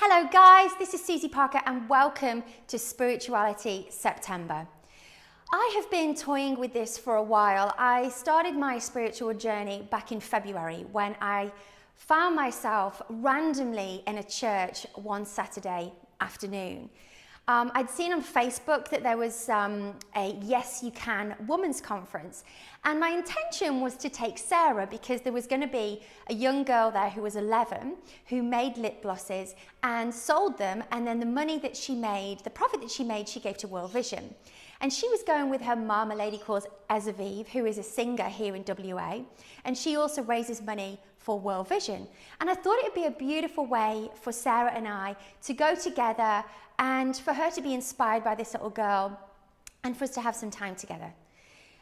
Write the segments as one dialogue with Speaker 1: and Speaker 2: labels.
Speaker 1: Hello guys, this is Susie Parker and welcome to Spirituality September. I have been toying with this for a while. I started my spiritual journey back in February when I found myself randomly in a church one Saturday afternoon. I'd seen on Facebook that there was a Yes You Can Women's Conference, and my intention was to take Sarah because there was going to be a young girl there who was 11 who made lip glosses and sold them, and then the money that she made, the profit that she made, she gave to World Vision. And she was going with her mum, a lady called Ezaviv, who is a singer here in WA, and she also raises money for World Vision. And I thought it would be a beautiful way for Sarah and I to go together and for her to be inspired by this little girl and for us to have some time together.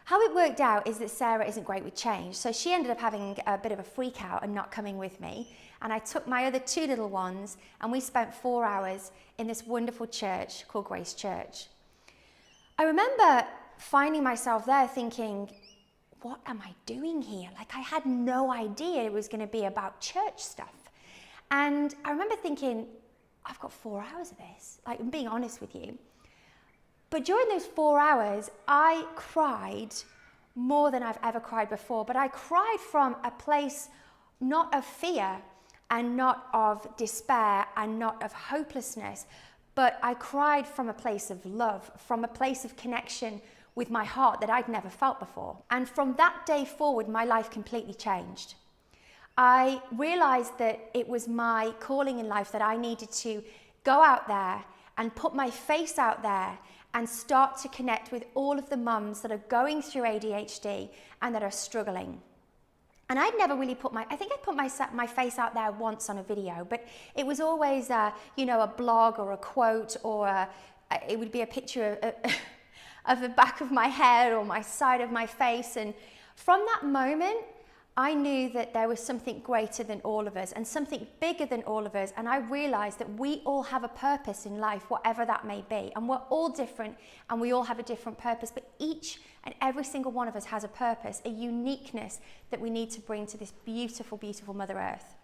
Speaker 1: How it worked out is that Sarah isn't great with change, so she ended up having a bit of a freak out and not coming with me. And I took my other two little ones and we spent 4 hours in this wonderful church called Grace Church. I remember finding myself there thinking, what am I doing here? Like, I had no idea it was going to be about church stuff. And I remember thinking, I've got 4 hours of this. Like, I'm being honest with you. But during those 4 hours, I cried more than I've ever cried before. But I cried from a place not of fear and not of despair and not of hopelessness, but I cried from a place of love, from a place of connection with my heart that I'd never felt before. And from that day forward, my life completely changed. I realized that it was my calling in life that I needed to go out there and put my face out there and start to connect with all of the mums that are going through ADHD and that are struggling. And I'd never really I think I put my face out there once on a video, but it was always, a blog or a quote, or it would be a picture of the back of my head or my side of my face. And from that moment, I knew that there was something greater than all of us and something bigger than all of us. And I realized that we all have a purpose in life, whatever that may be. And we're all different and we all have a different purpose, but each and every single one of us has a purpose, a uniqueness that we need to bring to this beautiful, beautiful Mother Earth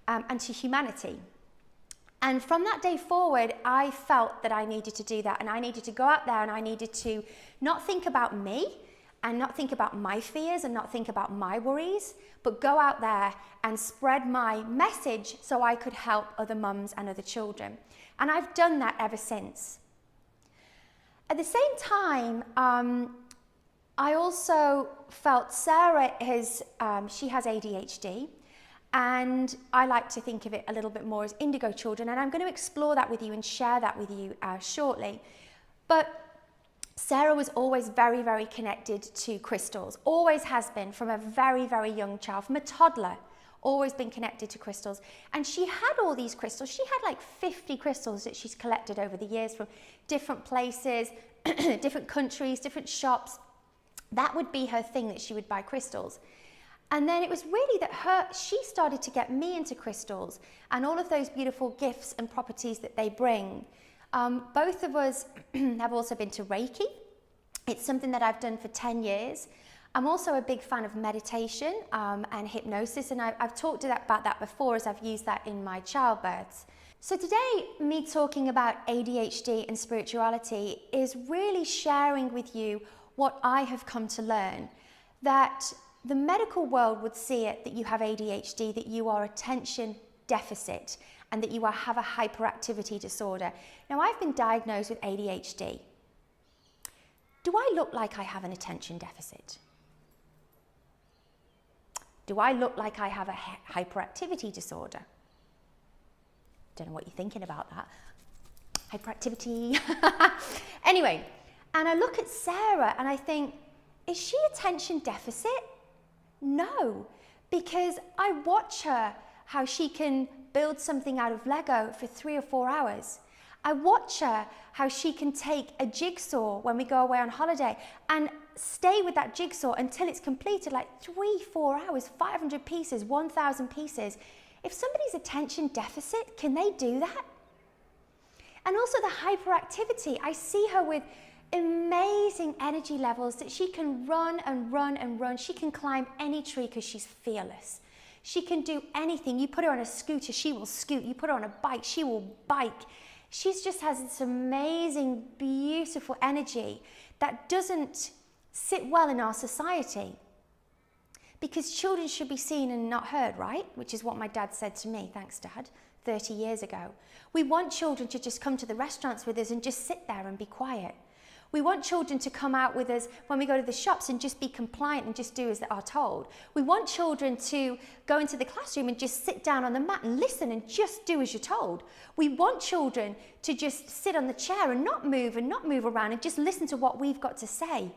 Speaker 1: and to humanity. And from that day forward, I felt that I needed to do that. And I needed to go out there and I needed to not think about me and not think about my fears and not think about my worries, but go out there and spread my message so I could help other mums and other children. And I've done that ever since. At the same time, I also felt Sarah she has ADHD, and I like to think of it a little bit more as indigo children, and I'm going to explore that with you and share that with you shortly. But Sarah was always very, very connected to crystals, always has been from a very, very young child, from a toddler, always been connected to crystals. And she had all these crystals. She had like 50 crystals that she's collected over the years from different places, different countries, different shops. That would be her thing, that she would buy crystals. And then it was really that she started to get me into crystals and all of those beautiful gifts and properties that they bring. Both of us have also been to Reiki. It's something that I've done for 10 years. I'm also a big fan of meditation and hypnosis, and I've talked about that before as I've used that in my childbirths. So today, me talking about ADHD and spirituality is really sharing with you what I have come to learn, that the medical world would see it that you have ADHD, that you are attention deficit, and that you have a hyperactivity disorder. Now, I've been diagnosed with ADHD. Do I look like I have an attention deficit? Do I look like I have a hyperactivity disorder? Don't know what you're thinking about that. Hyperactivity. Anyway, and I look at Sarah and I think, is she attention deficit? No, because I watch her, how she can build something out of Lego for 3 or 4 hours. I watch her, how she can take a jigsaw when we go away on holiday and stay with that jigsaw until it's completed, like 3-4 hours, 500 pieces, 1,000 pieces. If somebody's attention deficit, can they do that? And also the hyperactivity. I see her with amazing energy levels that she can run and run and run. She can climb any tree because she's fearless. She can do anything. You put her on a scooter, she will scoot. You put her on a bike, she will bike. She just has this amazing, beautiful energy that doesn't sit well in our society. Because children should be seen and not heard, right? Which is what my dad said to me, thanks Dad, 30 years ago. We want children to just come to the restaurants with us and just sit there and be quiet. We want children to come out with us when we go to the shops and just be compliant and just do as they are told. We want children to go into the classroom and just sit down on the mat and listen and just do as you're told. We want children to just sit on the chair and not move around and just listen to what we've got to say.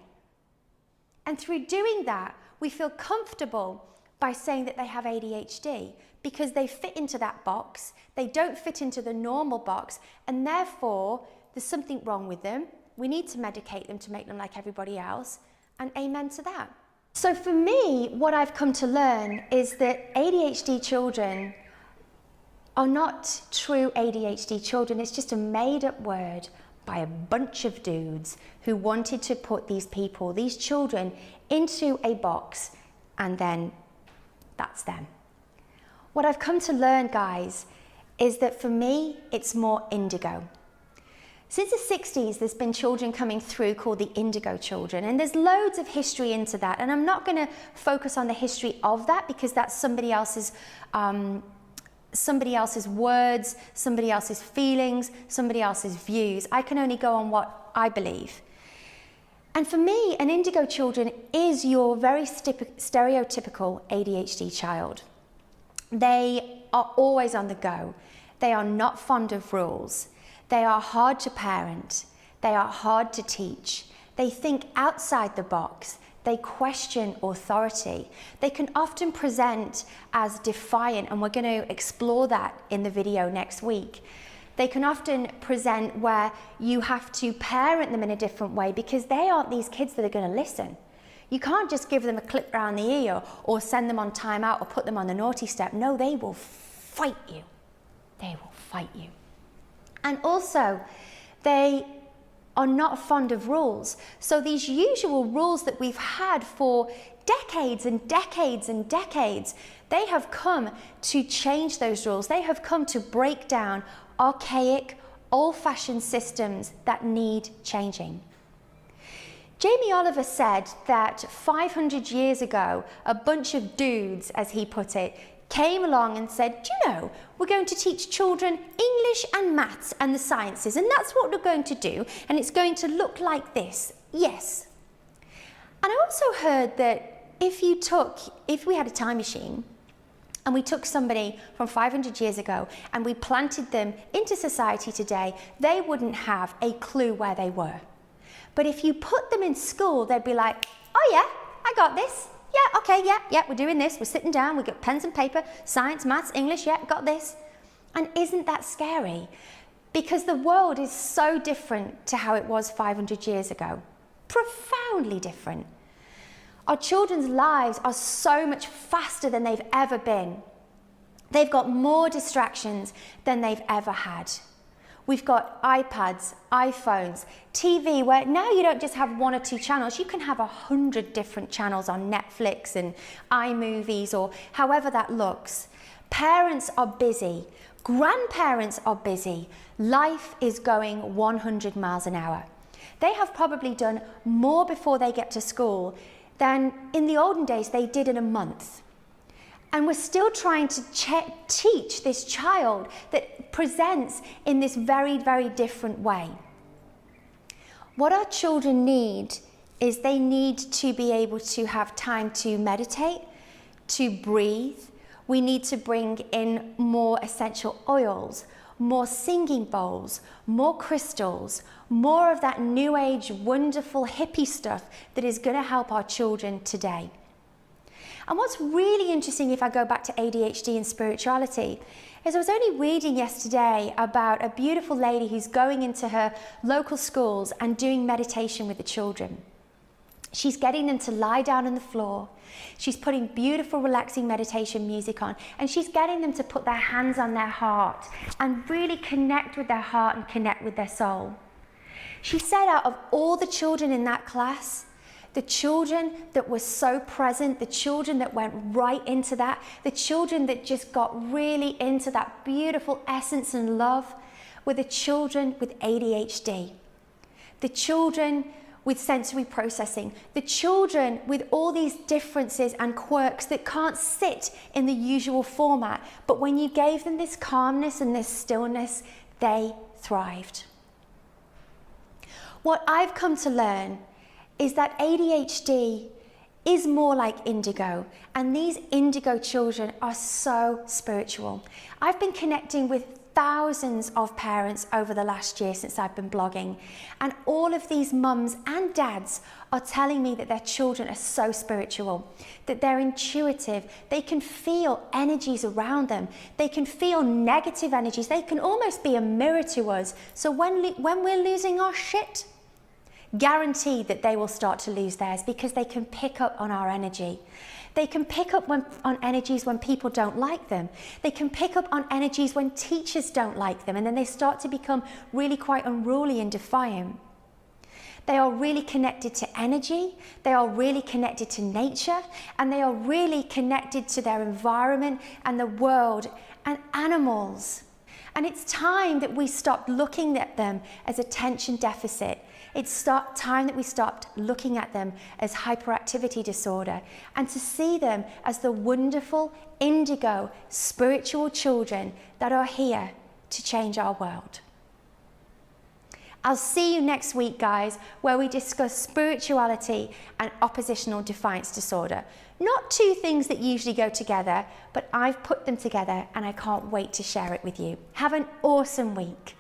Speaker 1: And through doing that, we feel comfortable by saying that they have ADHD because they fit into that box, they don't fit into the normal box, and therefore there's something wrong with them. We need to medicate them to make them like everybody else, and amen to that. So for me, what I've come to learn is that ADHD children are not true ADHD children. It's just a made-up word by a bunch of dudes who wanted to put these people, these children, into a box, and then that's them. What I've come to learn, guys, is that for me, it's more indigo. Since the 60s, there's been children coming through called the indigo children, and there's loads of history into that, and I'm not going to focus on the history of that because that's somebody else's words, somebody else's feelings, somebody else's views. I can only go on what I believe. And for me, an indigo children is your very stereotypical ADHD child. They are always on the go. They are not fond of rules. They are hard to parent. They are hard to teach. They think outside the box. They question authority. They can often present as defiant, and we're going to explore that in the video next week. They can often present where you have to parent them in a different way because they aren't these kids that are going to listen. You can't just give them a clip round the ear or send them on timeout or put them on the naughty step. No, they will fight you. They will fight you. And also, they are not fond of rules. So these usual rules that we've had for decades and decades and decades, they have come to change those rules. They have come to break down archaic, old-fashioned systems that need changing. Jamie Oliver said that 500 years ago, a bunch of dudes, as he put it, came along and said, do you know, we're going to teach children English and maths and the sciences, and that's what we're going to do, and it's going to look like this. Yes. And I also heard that if we had a time machine and we took somebody from 500 years ago and we planted them into society today, they wouldn't have a clue where they were. But if you put them in school, they'd be like, oh yeah, I got this. Yeah, okay, yeah, we're doing this. We're sitting down, we've got pens and paper, science, maths, English, yeah, got this. And isn't that scary? Because the world is so different to how it was 500 years ago. Profoundly different. Our children's lives are so much faster than they've ever been. They've got more distractions than they've ever had. We've got iPads, iPhones, TV, where now you don't just have 1 or 2 channels, you can have 100 different channels on Netflix and iMovies or however that looks. Parents are busy, grandparents are busy. Life is going 100 miles an hour. They have probably done more before they get to school than in the olden days they did in a month. And we're still trying to teach this child that presents in this very, very different way. What our children need is they need to be able to have time to meditate, to breathe. We need to bring in more essential oils, more singing bowls, more crystals, more of that new age, wonderful hippie stuff that is going to help our children today. And what's really interesting, if I go back to ADHD and spirituality, is I was only reading yesterday about a beautiful lady who's going into her local schools and doing meditation with the children. She's getting them to lie down on the floor. She's putting beautiful, relaxing meditation music on, and she's getting them to put their hands on their heart and really connect with their heart and connect with their soul. She said out of all the children in that class, The children that were so present, the children that went right into that, the children that just got really into that beautiful essence and love were the children with ADHD. The children with sensory processing, the children with all these differences and quirks that can't sit in the usual format, but when you gave them this calmness and this stillness, they thrived. What I've come to learn is that ADHD is more like indigo, and these indigo children are so spiritual. I've been connecting with thousands of parents over the last year since I've been blogging, and all of these mums and dads are telling me that their children are so spiritual, that they're intuitive, they can feel energies around them, they can feel negative energies, they can almost be a mirror to us. So when we're losing our shit, guaranteed that they will start to lose theirs, because they can pick up on our energy. They can pick up on energies when people don't like them. They can pick up on energies when teachers don't like them, and then they start to become really quite unruly and defiant. They are really connected to energy, they are really connected to nature, and they are really connected to their environment and the world and animals. And it's time that we stop looking at them as attention deficit. It's time that we stopped looking at them as hyperactivity disorder, and to see them as the wonderful indigo spiritual children that are here to change our world. I'll see you next week, guys, where we discuss spirituality and oppositional defiance disorder. Not two things that usually go together, but I've put them together and I can't wait to share it with you. Have an awesome week.